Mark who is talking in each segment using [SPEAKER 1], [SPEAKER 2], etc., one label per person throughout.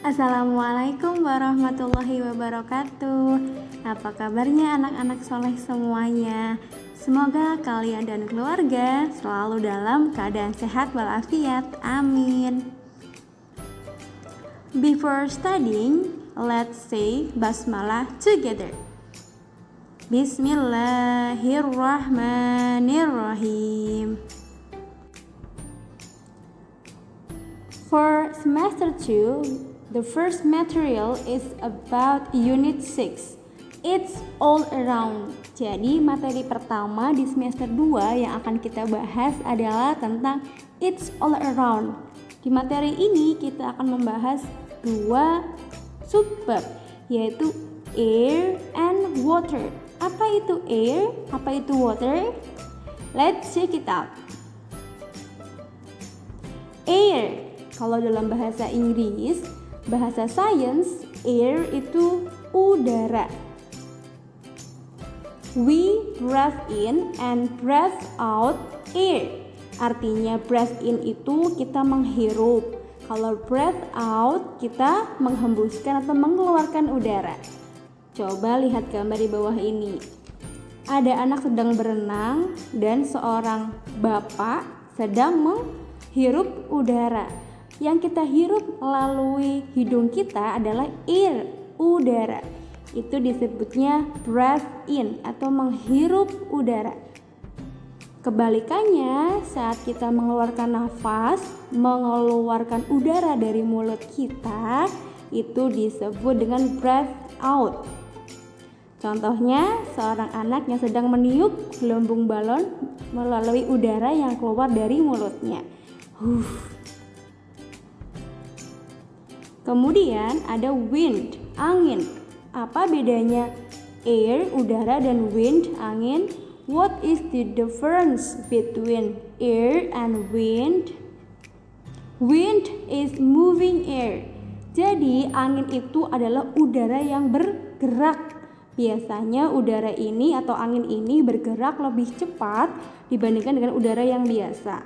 [SPEAKER 1] Assalamualaikum warahmatullahi wabarakatuh. Apa kabarnya anak-anak soleh semuanya? Semoga kalian dan keluarga selalu dalam keadaan sehat walafiat. Amin. Before studying, let's say basmalah together. Bismillahirrahmanirrahim. For semester 2, the first material is about Unit 6. It's all around. Jadi materi pertama di semester 2 yang akan kita bahas adalah tentang It's all around. Di materi ini kita akan membahas dua subbab, yaitu air and water. Apa itu air? Apa itu water? Let's check it out. Air, kalau dalam bahasa Inggris, bahasa sains, air itu udara. We breathe in and breathe out air. Artinya breathe in itu kita menghirup. Kalau breathe out kita menghembuskan atau mengeluarkan udara. Coba lihat gambar di bawah ini. Ada anak sedang berenang dan seorang bapak sedang menghirup udara. Yang kita hirup melalui hidung kita adalah air, udara. Itu disebutnya breath in atau menghirup udara. Kebalikannya, saat kita mengeluarkan nafas, mengeluarkan udara dari mulut kita, itu disebut dengan breath out. Contohnya, seorang anak yang sedang meniup gelembung balon melalui udara yang keluar dari mulutnya. Kemudian ada wind, angin. Apa bedanya air, udara, dan wind, angin? What is the difference between air and wind? Wind is moving air. Jadi angin itu adalah udara yang bergerak. Biasanya udara ini atau angin ini bergerak lebih cepat dibandingkan dengan udara yang biasa.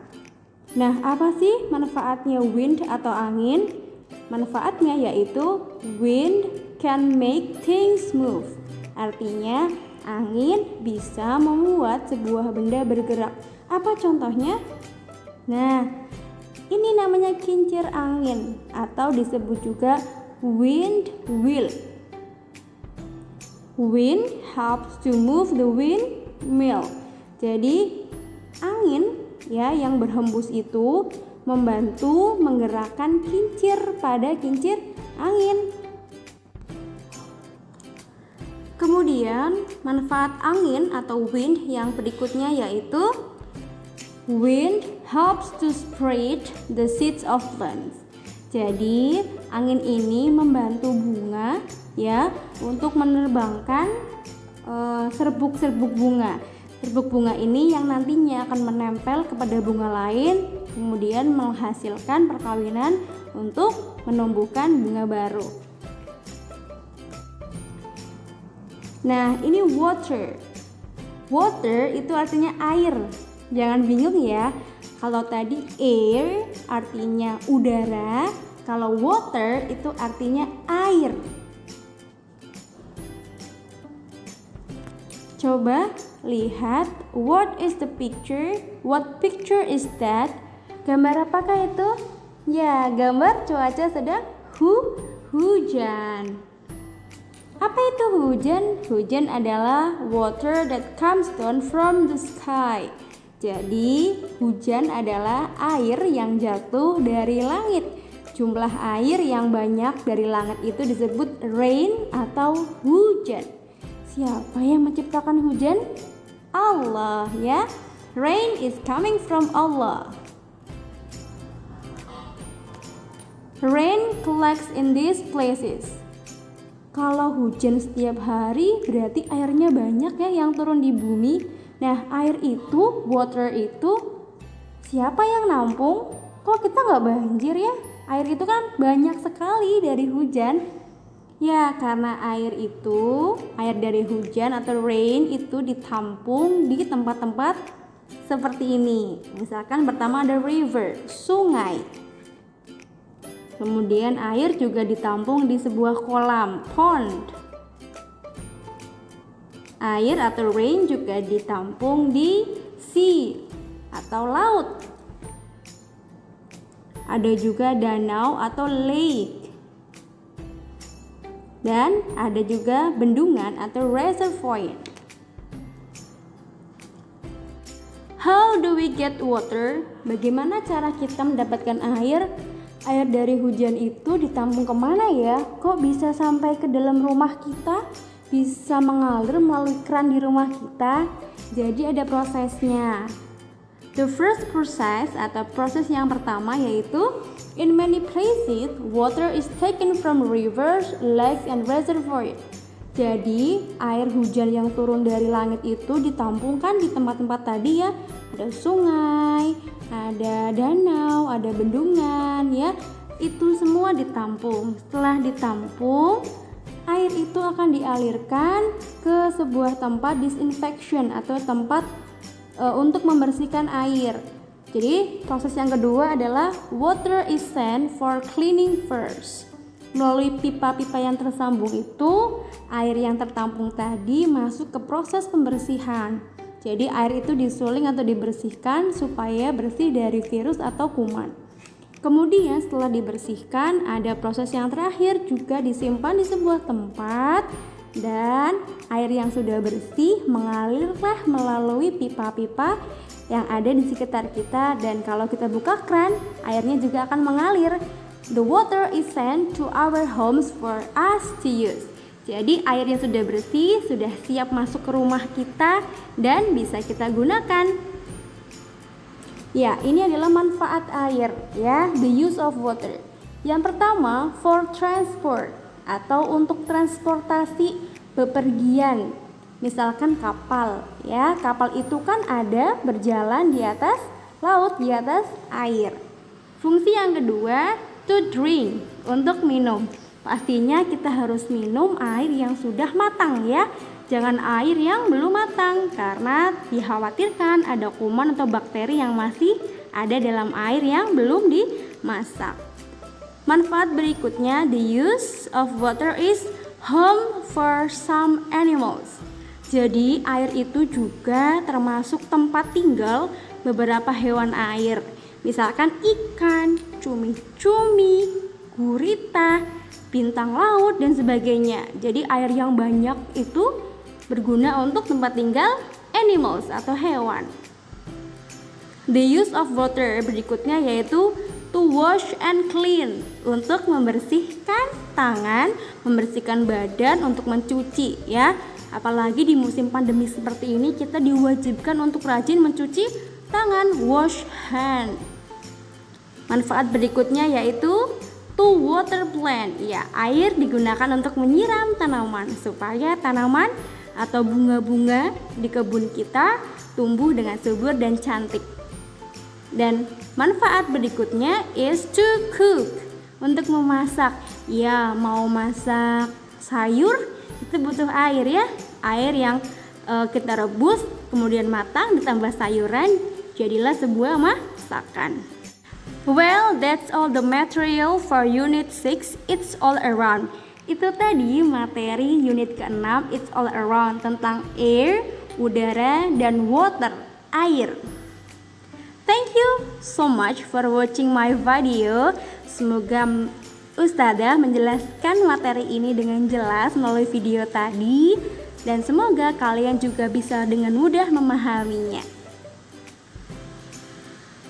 [SPEAKER 1] Nah, apa sih manfaatnya wind atau angin? Manfaatnya yaitu wind can make things move. Artinya angin bisa membuat sebuah benda bergerak. Apa contohnya? Nah, ini namanya kincir angin atau disebut juga wind wheel. Wind helps to move the windmill. Jadi angin ya yang berhembus itu membantu menggerakkan kincir pada kincir angin. Kemudian manfaat angin atau wind yang berikutnya yaitu wind helps to spread the seeds of plants. Jadi angin ini membantu bunga ya untuk menerbangkan serbuk-serbuk bunga. Serbuk bunga ini yang nantinya akan menempel kepada bunga lain, kemudian menghasilkan perkawinan untuk menumbuhkan bunga baru. Nah, ini water. Water itu artinya air. Jangan bingung ya. Kalau tadi air artinya udara, kalau water itu artinya air. Coba lihat, what is the picture? What picture is that? Gambar apakah itu? Ya, gambar cuaca sedang hujan. Apa itu hujan? Hujan adalah water that comes down from the sky. Jadi, hujan adalah air yang jatuh dari langit. Jumlah air yang banyak dari langit itu disebut rain atau hujan. Siapa yang menciptakan hujan? Allah ya. Rain is coming from Allah. Rain collects in these places. Kalau hujan setiap hari berarti airnya banyak ya yang turun di bumi. Nah, air itu, water itu siapa yang nampung? Kok kita nggak banjir ya? Air itu kan banyak sekali dari hujan. Ya, karena air dari hujan atau rain itu ditampung di tempat-tempat seperti ini. Misalkan pertama ada river, sungai. Kemudian air juga ditampung di sebuah kolam, pond. Air atau rain juga ditampung di sea atau laut. Ada juga danau atau lake. Dan ada juga bendungan atau reservoir. How do we get water? Bagaimana cara kita mendapatkan air? Air dari hujan itu ditampung kemana ya? Kok bisa sampai ke dalam rumah kita? Bisa mengalir melalui keran di rumah kita? Jadi ada prosesnya. The first process atau proses yang pertama yaitu in many places water is taken from rivers, lakes, and reservoirs. Jadi air hujan yang turun dari langit itu ditampungkan di tempat-tempat tadi ya. Ada sungai, ada danau, ada bendungan ya. Itu semua ditampung. Setelah ditampung, air itu akan dialirkan ke sebuah tempat disinfection atau tempat untuk membersihkan air. Jadi proses yang kedua adalah water is sent for cleaning first. Melalui pipa-pipa yang tersambung itu, air yang tertampung tadi masuk ke proses pembersihan. Jadi air itu disuling atau dibersihkan supaya bersih dari virus atau kuman. Kemudian setelah dibersihkan, ada proses yang terakhir juga disimpan di sebuah tempat dan air yang sudah bersih mengalirlah melalui pipa-pipa yang ada di sekitar kita, dan kalau kita buka keran, airnya juga akan mengalir. The water is sent to our homes for us to use. Jadi air yang sudah bersih sudah siap masuk ke rumah kita dan bisa kita gunakan. Ya, ini adalah manfaat air ya, the use of water. Yang pertama, for transport atau untuk transportasi bepergian. Misalkan kapal ya, kapal itu kan ada berjalan di atas laut, di atas air. Fungsi yang kedua, to drink, untuk minum. Pastinya kita harus minum air yang sudah matang ya. Jangan air yang belum matang karena dikhawatirkan ada kuman atau bakteri yang masih ada dalam air yang belum dimasak. Manfaat berikutnya, the use of water is home for some animals. Jadi air itu juga termasuk tempat tinggal beberapa hewan air. Misalkan ikan, cumi-cumi, gurita, bintang laut dan sebagainya. Jadi air yang banyak itu berguna untuk tempat tinggal animals atau hewan. The use of water berikutnya yaitu to wash and clean, untuk membersihkan tangan, membersihkan badan, untuk mencuci ya. Apalagi di musim pandemi seperti ini kita diwajibkan untuk rajin mencuci tangan, wash hand. Manfaat berikutnya yaitu to water plant. Ya, air digunakan untuk menyiram tanaman supaya tanaman atau bunga-bunga di kebun kita tumbuh dengan subur dan cantik. Dan manfaat berikutnya is to cook, untuk memasak. Ya, mau masak sayur itu butuh air ya. Air yang kita rebus kemudian matang ditambah sayuran, jadilah sebuah masakan. Well, that's all the material for unit 6, it's all around. Itu tadi materi unit ke-6, it's all around, tentang air, udara, dan water, air. Thank you so much for watching my video. Semoga Ustadzah menjelaskan materi ini dengan jelas melalui video tadi, dan semoga kalian juga bisa dengan mudah memahaminya.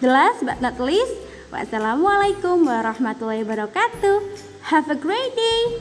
[SPEAKER 1] The last but not least, wassalamualaikum warahmatullahi wabarakatuh. Have a great day.